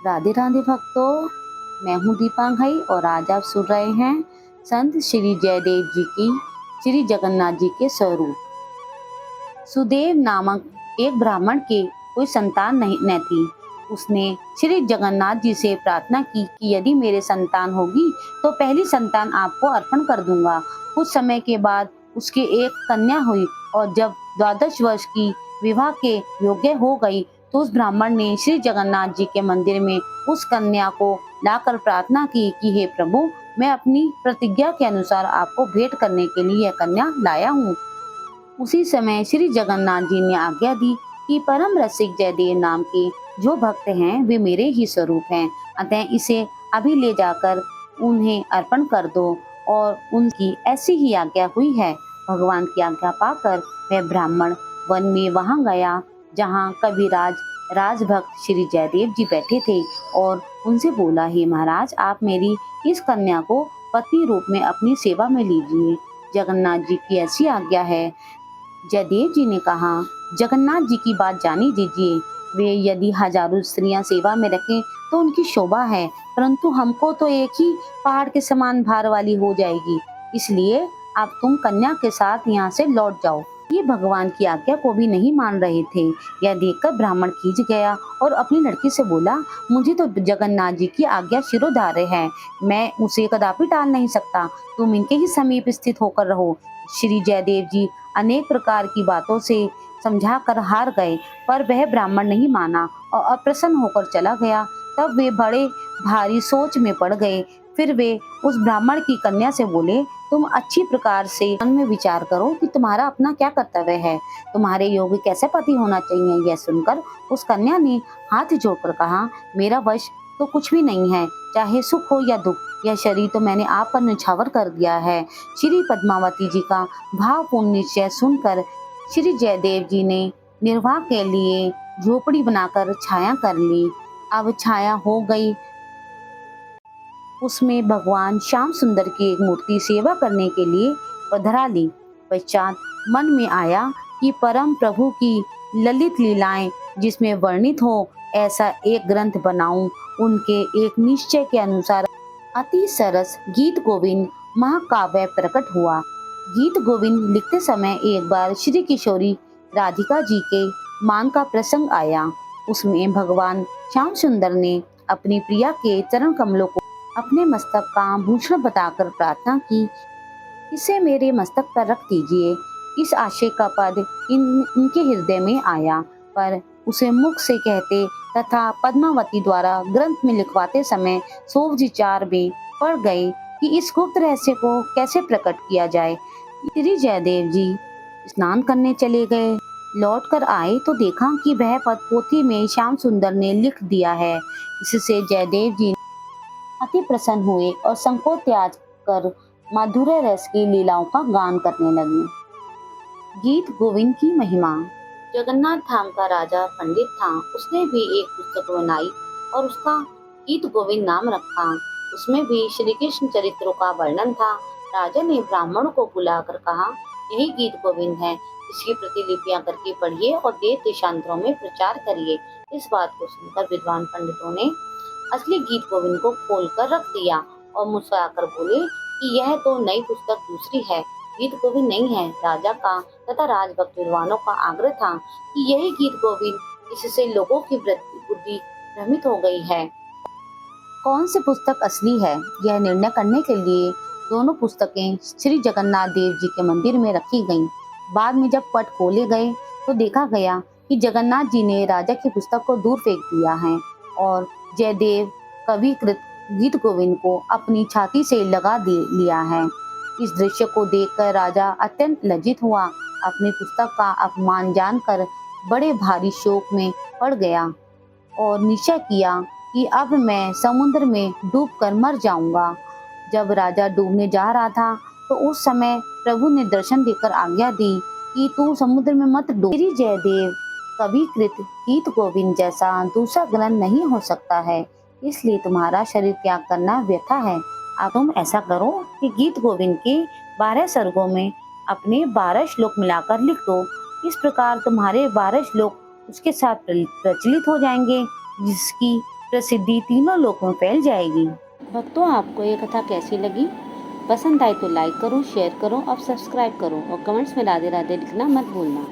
राधे राधे भक्तों, मैं हूँ दीपांगी और आज आप सुन रहे हैं संत श्री जयदेव जी की श्री जगन्नाथ जी के स्वरूप। सुदेव नामक एक ब्राह्मण के कोई संतान नहीं न थी। उसने श्री जगन्नाथ जी से प्रार्थना की कि यदि मेरे संतान होगी तो पहली संतान आपको अर्पण कर दूंगा। कुछ समय के बाद उसकी एक कन्या हुई और जब 12 वर्ष की विवाह के योग्य हो गई तो उस ब्राह्मण ने श्री जगन्नाथ जी के मंदिर में उस कन्या को लाकर प्रार्थना की कि हे प्रभु, मैं अपनी प्रतिज्ञा के अनुसार आपको भेंट करने के लिए यह कन्या लाया हूँ। उसी समय श्री जगन्नाथ जी ने आज्ञा दी कि परम रसिक जयदेव नाम के जो भक्त हैं वे मेरे ही स्वरूप हैं, अतः इसे अभी ले जाकर उन्हें अर्पण कर दो। और उनकी ऐसी ही आज्ञा हुई है। भगवान की आज्ञा पाकर वह ब्राह्मण वन में वहां गया जहां कविराज राजभक्त श्री जयदेव जी बैठे थे और उनसे बोला, हे महाराज, आप मेरी इस कन्या को पति रूप में अपनी सेवा में लीजिए। जगन्नाथ जी की ऐसी आज्ञा है। जयदेव जी ने कहा, जगन्नाथ जी की बात जानी दीजिए। वे यदि हजारों स्त्रियां सेवा में रखें तो उनकी शोभा है, परंतु हमको तो एक ही पहाड़ के समान भार वाली हो जाएगी। इसलिए अब तुम कन्या के साथ यहाँ से लौट जाओ। ये भगवान की आज्ञा को भी नहीं मान रहे थे। यह देखकर ब्राह्मण खींच गया और अपनी लड़की से बोला, मुझे तो जगन्नाथ जी की आज्ञा शिरोधार्य है, मैं उसे कदापि टाल नहीं सकता। तुम इनके ही समीप स्थित होकर रहो। श्री जयदेव जी अनेक प्रकार की बातों से समझाकर हार गए, पर वह ब्राह्मण नहीं माना और अप्रसन्न होकर चला गया। तब वे बड़े भारी सोच में पड़ गए। फिर वे उस ब्राह्मण की कन्या से बोले, तुम अच्छी प्रकार से मन में विचार करो कि तुम्हारा अपना क्या कर्तव्य है, तुम्हारे योग्य कैसे पति होना चाहिए। यह सुनकर उस कन्या ने हाथ जोड़कर कहा, मेरा वश तो कुछ भी नहीं है, चाहे सुख हो या दुख, यह शरीर तो मैंने आप पर निछावर कर दिया है। श्री पद्मावती जी का भावपूर्ण निश्चय सुनकर श्री जयदेव जी ने निर्वाह के लिए झोपड़ी बनाकर छाया कर ली। अब छाया हो गई, उसमें भगवान श्याम सुंदर की एक मूर्ति सेवा करने के लिए पधरा ली। पश्चात मन में आया कि परम प्रभु की ललित लीलाएं जिसमें वर्णित हो ऐसा एक ग्रंथ बनाऊं। उनके एक निश्चय के अनुसार अति सरस गीत गोविंद महाकाव्य प्रकट हुआ। गीत गोविंद लिखते समय एक बार श्री किशोरी राधिका जी के मान का प्रसंग आया। उसमें भगवान श्याम सुंदर ने अपनी प्रिया के चरण कमलों को अपने मस्तक का भूषण बताकर प्रार्थना की, इसे मेरे मस्तक पर रख दीजिए। इस आशय का पद इनके हृदय में आया, पर उसे मुख से कहते तथा पद्मावती द्वारा ग्रंथ में लिखवाते समय सोच विचार में पड़ गए कि इस गुप्त रहस्य को कैसे प्रकट किया जाए। श्री जयदेव जी स्नान करने चले गए। लौट कर आए तो देखा कि वह पद पोथी में श्याम सुंदर ने लिख दिया है। इससे जयदेव जी अति प्रसन्न हुए और संकोच त्याग कर माधुर्य रस की लीलाओं का गान करने लगे। गीत गोविंद की महिमा। जगन्नाथ धाम का राजा पंडित था। उसने भी एक पुस्तक बनाई और उसका गीत गोविंद नाम रखा। उसमें भी श्री कृष्ण चरित्रों का वर्णन था। राजा ने ब्राह्मण को बुलाकर कहा, यही गीत गोविंद है, इसकी प्रतिलिपियां करके पढ़िए और देश देशांतरों में प्रचार करिए। इस बात को सुनकर विद्वान पंडितों ने असली गीत गोविंद को खोलकर रख दिया और मुस्कुराकर बोले कि यह तो नई पुस्तक दूसरी है, गीत गोविंद नहीं है। राजा का तथा राजभक्त विद्वानों का आग्रह था कि यही गीत गोविंद, इससे लोगों की बुद्धि भ्रमित हो गई है। कौन सी पुस्तक असली है, यह निर्णय करने के लिए दोनों पुस्तकें श्री जगन्नाथ देव जी के मंदिर में रखी गईं। बाद में जब पट खोले गए तो देखा गया कि जगन्नाथ जी ने राजा की पुस्तक को दूर फेंक दिया है और जयदेव कविकृत गीत गोविंद को अपनी छाती से लगा लिया है। इस दृश्य को देखकर राजा अत्यंत लज्जित हुआ। अपनी पुस्तक का अपमान जानकर बड़े भारी शोक में पड़ गया और निश्चय किया कि अब मैं समुद्र में डूबकर मर जाऊंगा। जब राजा डूबने जा रहा था तो उस समय प्रभु ने दर्शन देकर आज्ञा दी कि तू समुद्र में मत डूब। श्री जयदेव कविकृत गीत गोविंद जैसा दूसरा ग्रंथ नहीं हो सकता है, इसलिए तुम्हारा शरीर त्याग करना व्यथा है। अब तुम ऐसा करो कि गीत गोविंद के 12 सर्गों में अपने 12 श्लोक मिलाकर लिख दो। इस प्रकार तुम्हारे 12 श्लोक उसके साथ प्रचलित हो जाएंगे, जिसकी प्रसिद्धि तीनों लोकों में फैल जाएगी। भक्तों, आपको ये कथा कैसी लगी? पसंद आई तो लाइक करो, शेयर करो और सब्सक्राइब करो और कमेंट्स में राधे राधे लिखना मत भूलना।